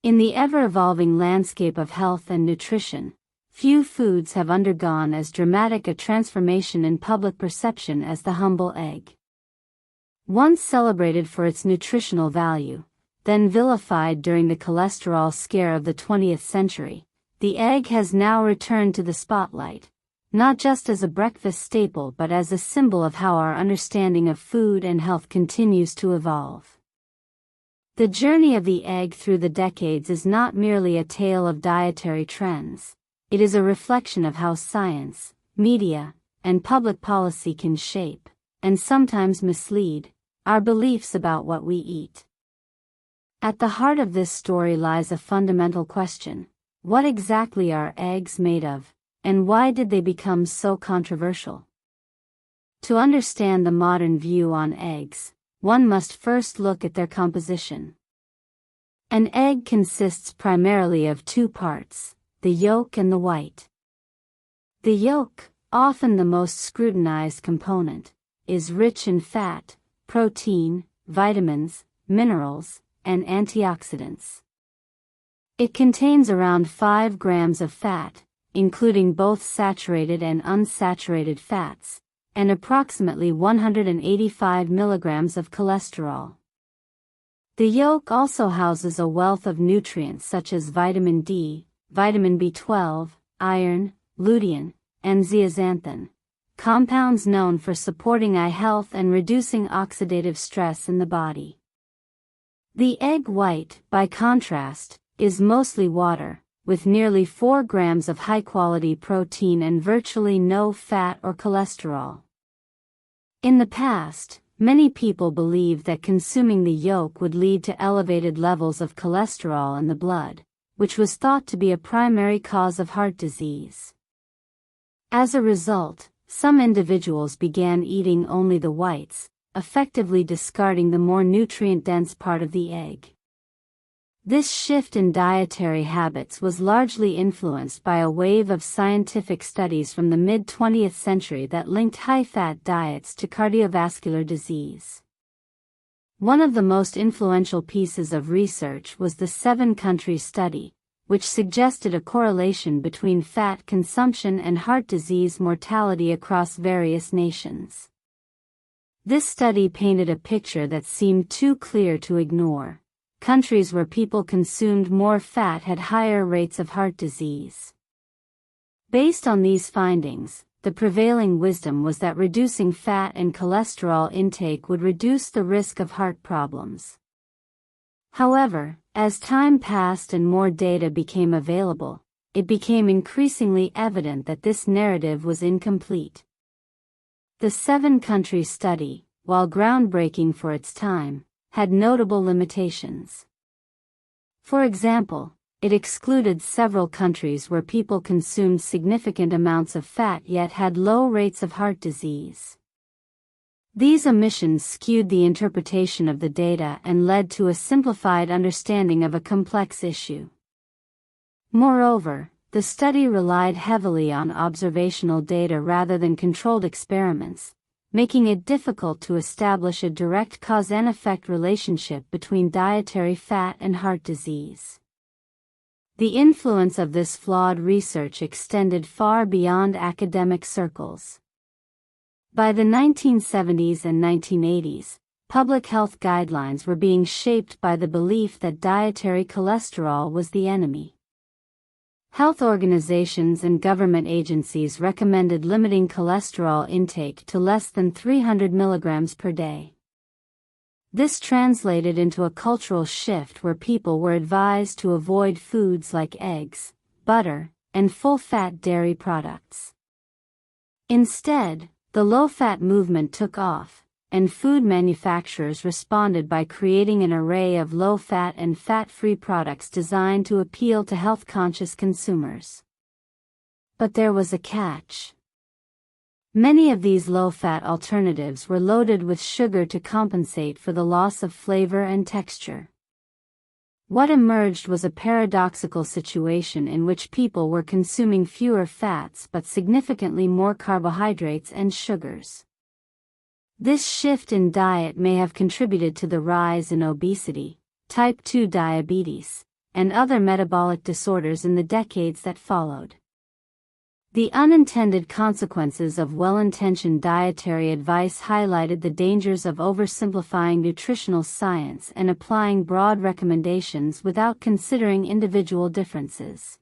In the ever-evolving landscape of health and nutrition, few foods have undergone as dramatic a transformation in public perception as the humble egg. Once celebrated for its nutritional value, then vilified during the cholesterol scare of the 20th century, the egg has now returned to the spotlight, not just as a breakfast staple but as a symbol of how our understanding of food and health continues to evolve. The journey of the egg through the decades is not merely a tale of dietary trends. It is a reflection of how science, media, and public policy can shape, and sometimes mislead, our beliefs about what we eat. At the heart of this story lies a fundamental question: what exactly are eggs made of, and why did they become so controversial? To understand the modern view on eggs, one must first look at their composition. An egg consists primarily of two parts: the yolk and the white. The yolk, often the most scrutinized component, is rich in fat, protein, vitamins, minerals, and antioxidants. It contains around 5 grams of fat, including both saturated and unsaturated fats, and approximately 185 milligrams of cholesterol. The yolk also houses a wealth of nutrients such as vitamin D, vitamin B12, iron, lutein, and zeaxanthin, compounds known for supporting eye health and reducing oxidative stress in the body. The egg white, by contrast, is mostly water, with nearly 4 grams of high-quality protein and virtually no fat or cholesterol. In the past, many people believed that consuming the yolk would lead to elevated levels of cholesterol in the blood, which was thought to be a primary cause of heart disease. As a result, some individuals began eating only the whites, effectively discarding the more nutrient-dense part of the egg. This shift in dietary habits was largely influenced by a wave of scientific studies from the mid-20th century that linked high-fat diets to cardiovascular disease. One of the most influential pieces of research was the 7-country study, which suggested a correlation between fat consumption and heart disease mortality across various nations. This study painted a picture that seemed too clear to ignore. Countries where people consumed more fat had higher rates of heart disease. Based on these findings, the prevailing wisdom was that reducing fat and cholesterol intake would reduce the risk of heart problems. However, as time passed and more data became available, it became increasingly evident that this narrative was incomplete. The 7-country study, while groundbreaking for its time, had notable limitations. For example, it excluded several countries where people consumed significant amounts of fat yet had low rates of heart disease. These omissions skewed the interpretation of the data and led to a simplified understanding of a complex issue. Moreover, the study relied heavily on observational data rather than controlled experiments, making it difficult to establish a direct cause and effect relationship between dietary fat and heart disease. The influence of this flawed research extended far beyond academic circles. By the 1970s and 1980s, public health guidelines were being shaped by the belief that dietary cholesterol was the enemy. Health organizations and government agencies recommended limiting cholesterol intake to less than 300 milligrams per day. This translated into a cultural shift where people were advised to avoid foods like eggs, butter, and full-fat dairy products. Instead, the low-fat movement took off, and food manufacturers responded by creating an array of low-fat and fat-free products designed to appeal to health-conscious consumers. But there was a catch. Many of these low-fat alternatives were loaded with sugar to compensate for the loss of flavor and texture. What emerged was a paradoxical situation in which people were consuming fewer fats but significantly more carbohydrates and sugars. This shift in diet may have contributed to the rise in obesity, type 2 diabetes, and other metabolic disorders in the decades that followed. The unintended consequences of well-intentioned dietary advice highlighted the dangers of oversimplifying nutritional science and applying broad recommendations without considering individual differences.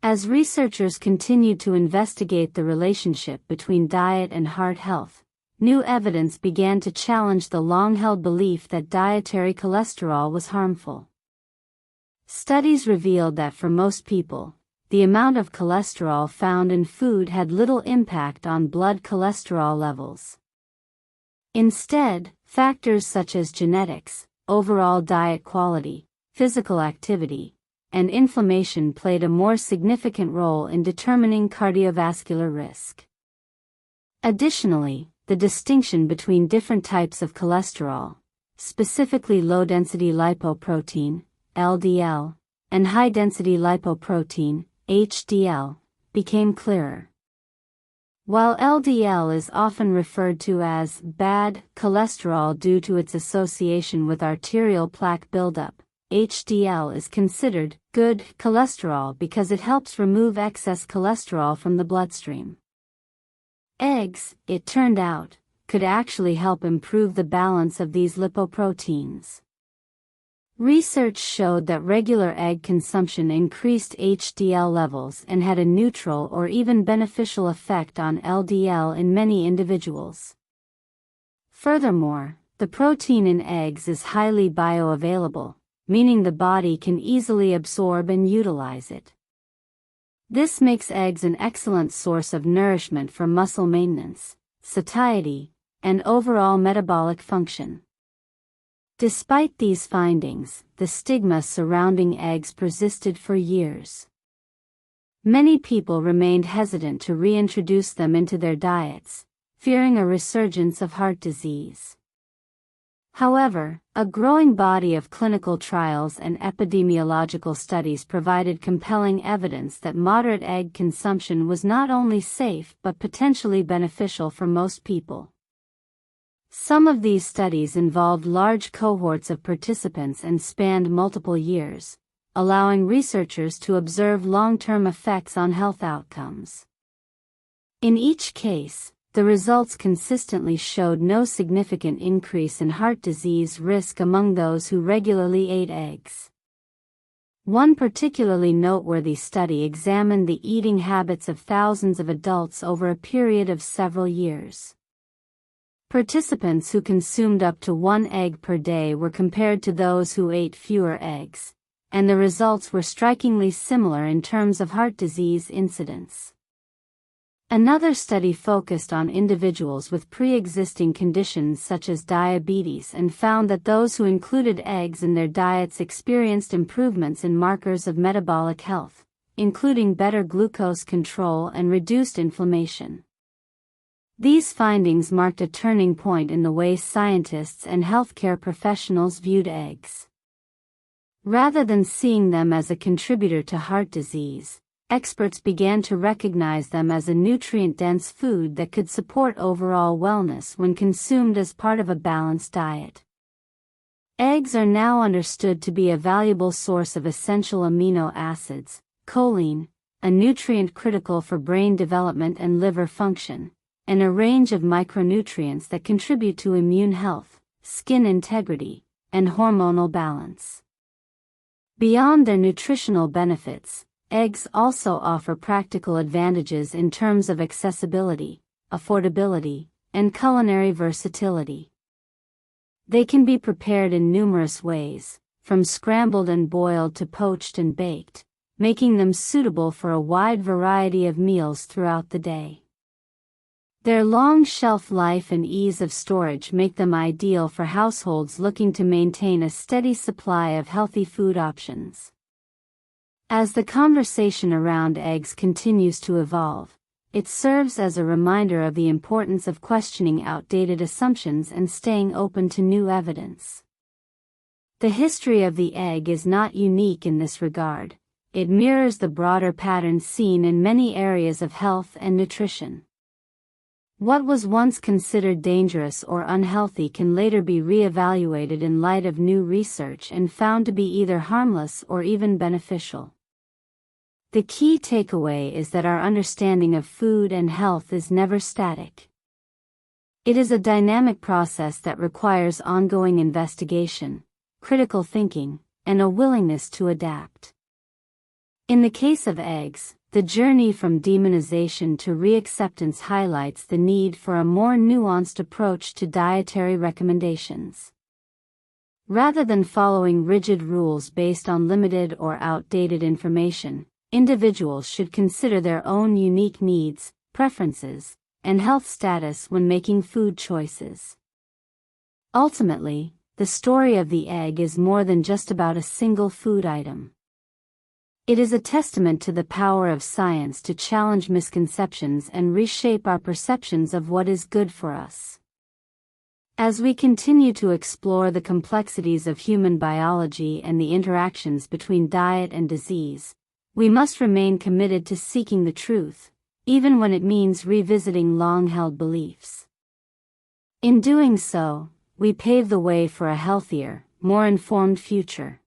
As researchers continued to investigate the relationship between diet and heart health, new evidence began to challenge the long-held belief that dietary cholesterol was harmful. Studies revealed that for most people, the amount of cholesterol found in food had little impact on blood cholesterol levels. Instead, factors such as genetics, overall diet quality, physical activity, and inflammation played a more significant role in determining cardiovascular risk. Additionally, the distinction between different types of cholesterol, specifically low-density lipoprotein, LDL, and high-density lipoprotein, HDL, became clearer. While LDL is often referred to as bad cholesterol due to its association with arterial plaque buildup, HDL is considered good cholesterol because it helps remove excess cholesterol from the bloodstream. Eggs, it turned out, could actually help improve the balance of these lipoproteins. Research showed that regular egg consumption increased HDL levels and had a neutral or even beneficial effect on LDL in many individuals. Furthermore, the protein in eggs is highly bioavailable, meaning the body can easily absorb and utilize it. This makes eggs an excellent source of nourishment for muscle maintenance, satiety, and overall metabolic function. Despite these findings, the stigma surrounding eggs persisted for years. Many people remained hesitant to reintroduce them into their diets, fearing a resurgence of heart disease. However, a growing body of clinical trials and epidemiological studies provided compelling evidence that moderate egg consumption was not only safe but potentially beneficial for most people. Some of these studies involved large cohorts of participants and spanned multiple years, allowing researchers to observe long-term effects on health outcomes. In each case, the results consistently showed no significant increase in heart disease risk among those who regularly ate eggs. One particularly noteworthy study examined the eating habits of thousands of adults over a period of several years. Participants who consumed up to 1 egg per day were compared to those who ate fewer eggs, and the results were strikingly similar in terms of heart disease incidence. Another study focused on individuals with pre-existing conditions such as diabetes and found that those who included eggs in their diets experienced improvements in markers of metabolic health, including better glucose control and reduced inflammation. These findings marked a turning point in the way scientists and healthcare professionals viewed eggs. Rather than seeing them as a contributor to heart disease, experts began to recognize them as a nutrient-dense food that could support overall wellness when consumed as part of a balanced diet. Eggs are now understood to be a valuable source of essential amino acids, choline, a nutrient critical for brain development and liver function, and a range of micronutrients that contribute to immune health, skin integrity, and hormonal balance. Beyond their nutritional benefits, eggs also offer practical advantages in terms of accessibility, affordability, and culinary versatility. They can be prepared in numerous ways, from scrambled and boiled to poached and baked, making them suitable for a wide variety of meals throughout the day. Their long shelf life and ease of storage make them ideal for households looking to maintain a steady supply of healthy food options. As the conversation around eggs continues to evolve, it serves as a reminder of the importance of questioning outdated assumptions and staying open to new evidence. The history of the egg is not unique in this regard. It mirrors the broader patterns seen in many areas of health and nutrition. What was once considered dangerous or unhealthy can later be re-evaluated in light of new research and found to be either harmless or even beneficial. The key takeaway is that our understanding of food and health is never static. It is a dynamic process that requires ongoing investigation, critical thinking, and a willingness to adapt. In the case of eggs, the journey from demonization to reacceptance highlights the need for a more nuanced approach to dietary recommendations. Rather than following rigid rules based on limited or outdated information, individuals should consider their own unique needs, preferences, and health status when making food choices. Ultimately, the story of the egg is more than just about a single food item. It is a testament to the power of science to challenge misconceptions and reshape our perceptions of what is good for us. As we continue to explore the complexities of human biology and the interactions between diet and disease, we must remain committed to seeking the truth, even when it means revisiting long-held beliefs. In doing so, we pave the way for a healthier, more informed future.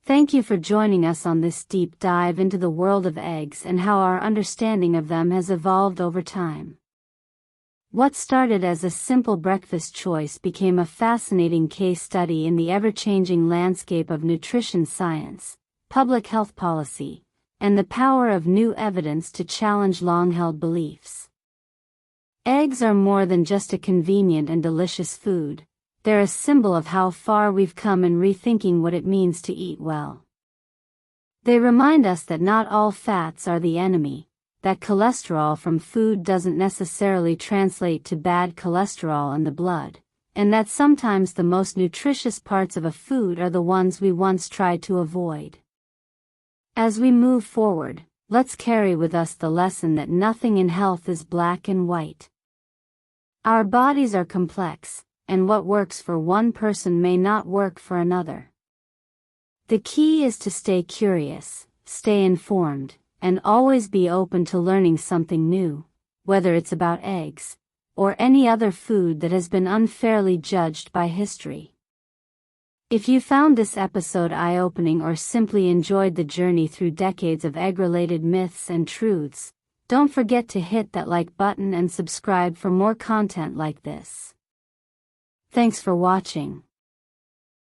Thank you for joining us on this deep dive into the world of eggs and how our understanding of them has evolved over time. What started as a simple breakfast choice became a fascinating case study in the ever-changing landscape of nutrition science, public health policy, and the power of new evidence to challenge long-held beliefs. Eggs are more than just a convenient and delicious food. They're a symbol of how far we've come in rethinking what it means to eat well. They remind us that not all fats are the enemy, that cholesterol from food doesn't necessarily translate to bad cholesterol in the blood, and that sometimes the most nutritious parts of a food are the ones we once tried to avoid. As we move forward, let's carry with us the lesson that nothing in health is black and white. Our bodies are complex, and what works for one person may not work for another. The key is to stay curious, stay informed, and always be open to learning something new, whether it's about eggs, or any other food that has been unfairly judged by history. If you found this episode eye-opening or simply enjoyed the journey through decades of egg-related myths and truths, don't forget to hit that like button and subscribe for more content like this. Thanks for watching.